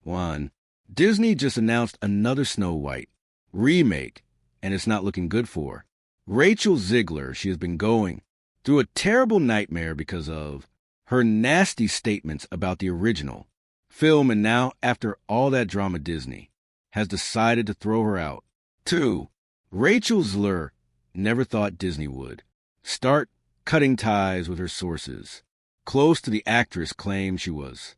1. Disney just announced another Snow White remake, and it's not looking good for her. Rachel Zegler, she has been going through a terrible nightmare because of her nasty statements about the original film, and now, after all that drama, Disney has decided to throw her out. 2. Rachel Zegler never thought Disney would start cutting ties with her sources close to the actress, claimed she was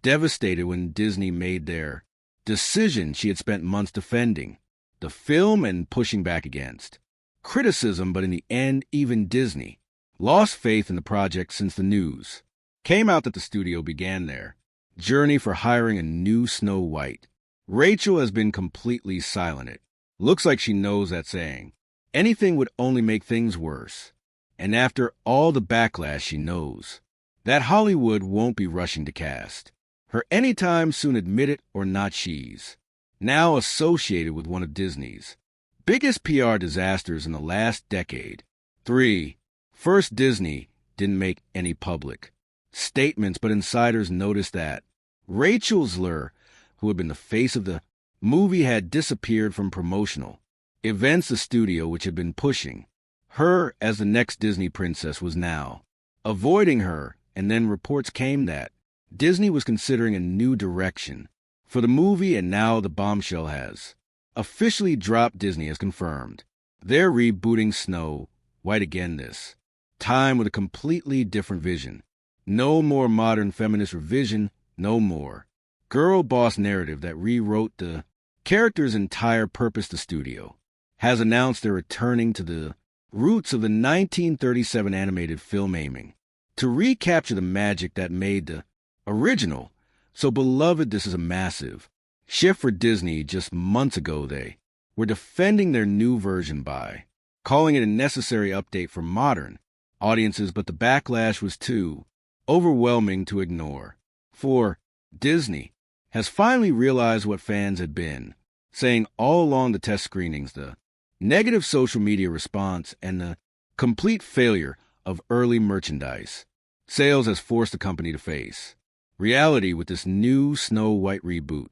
devastated when Disney made their decision. She had spent months defending the film and pushing back against criticism, but in the end, even Disney lost faith in the project since the news came out that the studio began their journey for hiring a new Snow White. Rachel has been completely silent. It looks like she knows that saying anything would only make things worse. And after all the backlash, she knows that Hollywood won't be rushing to cast her anytime soon, admit it or not. She's now associated with one of Disney's biggest PR disasters in the last decade. 3. First, Disney didn't make any public statements, but insiders noticed that Rachel Zegler, who had been the face of the movie, had disappeared from promotional events. The studio, which had been pushing her as the next Disney princess, was now avoiding her, and then reports came that Disney was considering a new direction for the movie, and now the bombshell has officially dropped. Disney has confirmed they're rebooting Snow White again, this time with a completely different vision. No more modern feminist revision, no more girl boss narrative that rewrote the character's entire purpose. The studio has announced they're returning to the roots of the 1937 animated film, aiming to recapture the magic that made the original so beloved. This is a massive shift for Disney. Just months ago, they were defending their new version by calling it a necessary update for modern audiences, but the backlash was too overwhelming to ignore. 4. Disney has finally realized what fans had been saying all along: the test screenings, the negative social media response, and the complete failure of early merchandise sales has forced the company to face reality with this new Snow White reboot.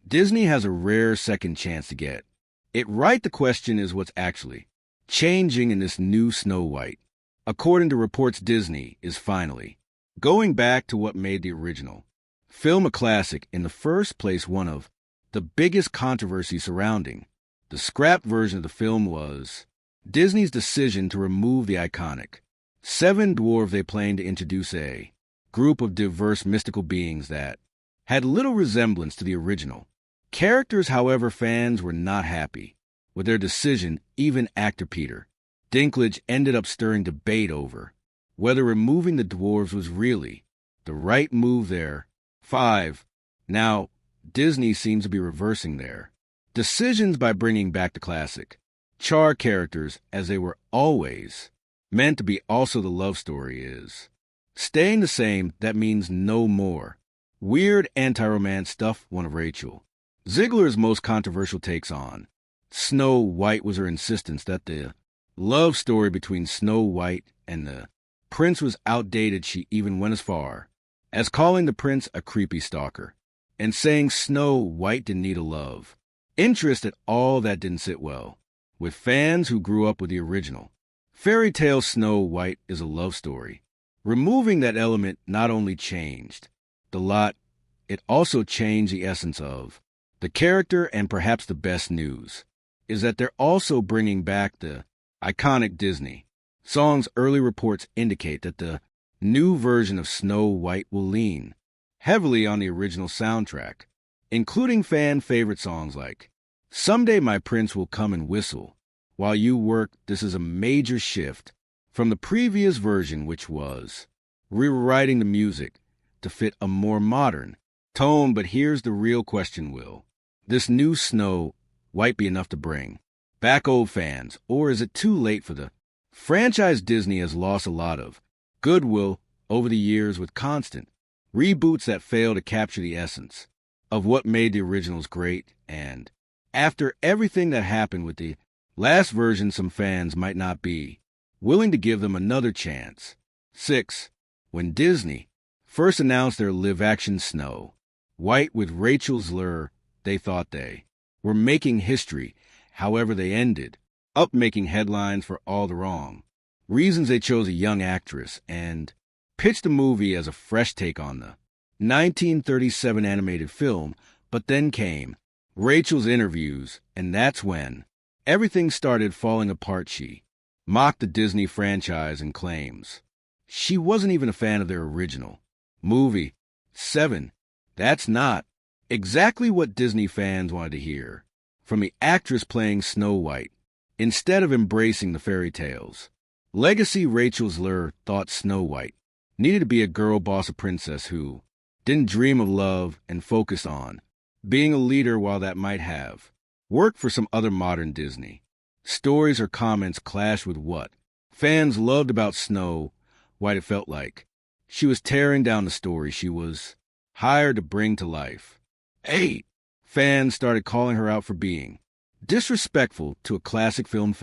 Disney has a rare second chance to get it right. The question is, what's actually changing in this new Snow White? According to reports, Disney is finally going back to what made the original film a classic in the first place. One of the biggest controversies surrounding the scrapped version of the film was Disney's decision to remove the iconic 7 dwarves. They planned to introduce a group of diverse mystical beings that had little resemblance to the original characters. However, fans were not happy with their decision. Even actor Peter Dinklage ended up stirring debate over whether removing the dwarves was really the right move there. 5. Now, Disney seems to be reversing their decisions by bringing back the classic Char characters, as they were always meant to be. Also, the love story is staying the same. That means no more weird anti-romance stuff. One of Rachel Zegler's most controversial takes on Snow White was her insistence that the love story between Snow White and the prince was outdated. She even went as far as calling the prince a creepy stalker and saying Snow White didn't need a love interest at all. That didn't sit well with fans who grew up with the original fairy tale. Snow White is a love story. Removing that element not only changed the lot, it also changed the essence of the character. And perhaps the best news is that they're also bringing back the iconic Disney songs. Early reports indicate that the new version of Snow White will lean heavily on the original soundtrack, including fan-favorite songs like Someday My Prince Will Come and Whistle While You Work. This is a major shift from the previous version, which was rewriting the music to fit a more modern tone. But here's the real question: will this new Snow White be enough to bring back old fans, or is it too late for the franchise? Disney has lost a lot of goodwill over the years with constant reboots that fail to capture the essence of what made the originals great. And after everything that happened with the last version, some fans might not be willing to give them another chance. 6. When Disney first announced their live-action Snow White with Rachel Zegler, they thought they were making history. However, they ended up making headlines for all the wrong reasons. They chose a young actress and pitched the movie as a fresh take on the 1937 animated film, but then came Rachel's interviews, and that's when everything started falling apart. She mocked the Disney franchise and claims she wasn't even a fan of their original movie. 7. That's not exactly what Disney fans wanted to hear from the actress playing Snow White. Instead of embracing the fairy tales legacy, Rachel Zegler thought Snow White needed to be a girl boss, a princess who didn't dream of love and focused on being a leader. While that might have worked for some other modern Disney stories, or comments clashed with what fans loved about Snow White. It felt like she was tearing down the story she was hired to bring to life. 8. Fans started calling her out for being disrespectful to a classic film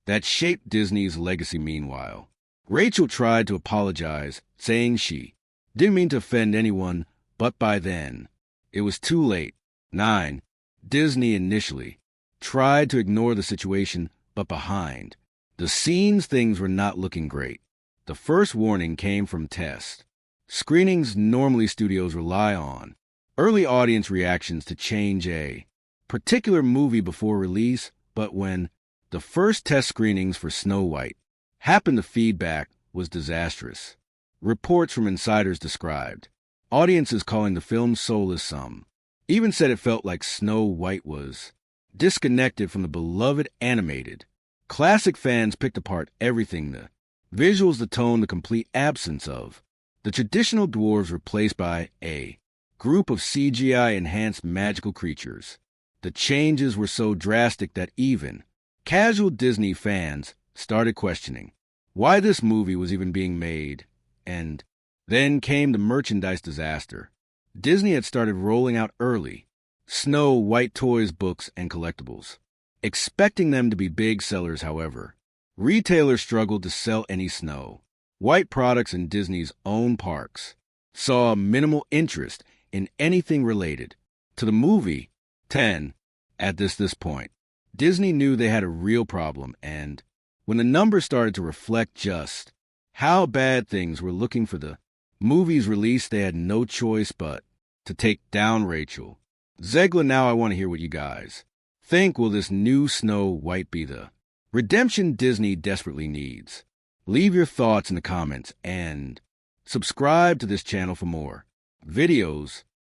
that shaped Disney's legacy. Meanwhile, Rachel tried to apologize, saying she didn't mean to offend anyone, but by then, it was too late. 9. Disney initially tried to ignore the situation, but behind the scenes, things were not looking great. The first warning came from test screenings. Normally, studios rely on early audience reactions to change a particular movie before release, but when the first test screenings for Snow White happened, the feedback was disastrous. Reports from insiders described audiences calling the film soulless. Some even said it felt like Snow White was disconnected from the beloved animated classic. Fans picked apart everything: the visuals, the tone, the complete absence of the traditional dwarves, replaced by a group of CGI-enhanced magical creatures. The changes were so drastic that even casual Disney fans started questioning why this movie was even being made. And then came the merchandise disaster. Disney had started rolling out early Snow White toys, books, and collectibles, expecting them to be big sellers. However, retailers struggled to sell any Snow White products, and Disney's own parks saw minimal interest in anything related to the movie. 10. At this point, Disney knew they had a real problem, and when the numbers started to reflect just how bad things were looking for the movie's release, they had no choice but to take down Rachel Zegler. Now I want to hear what you guys think. Will this new Snow White be the redemption Disney desperately needs? Leave your thoughts in the comments and subscribe to this channel for more videos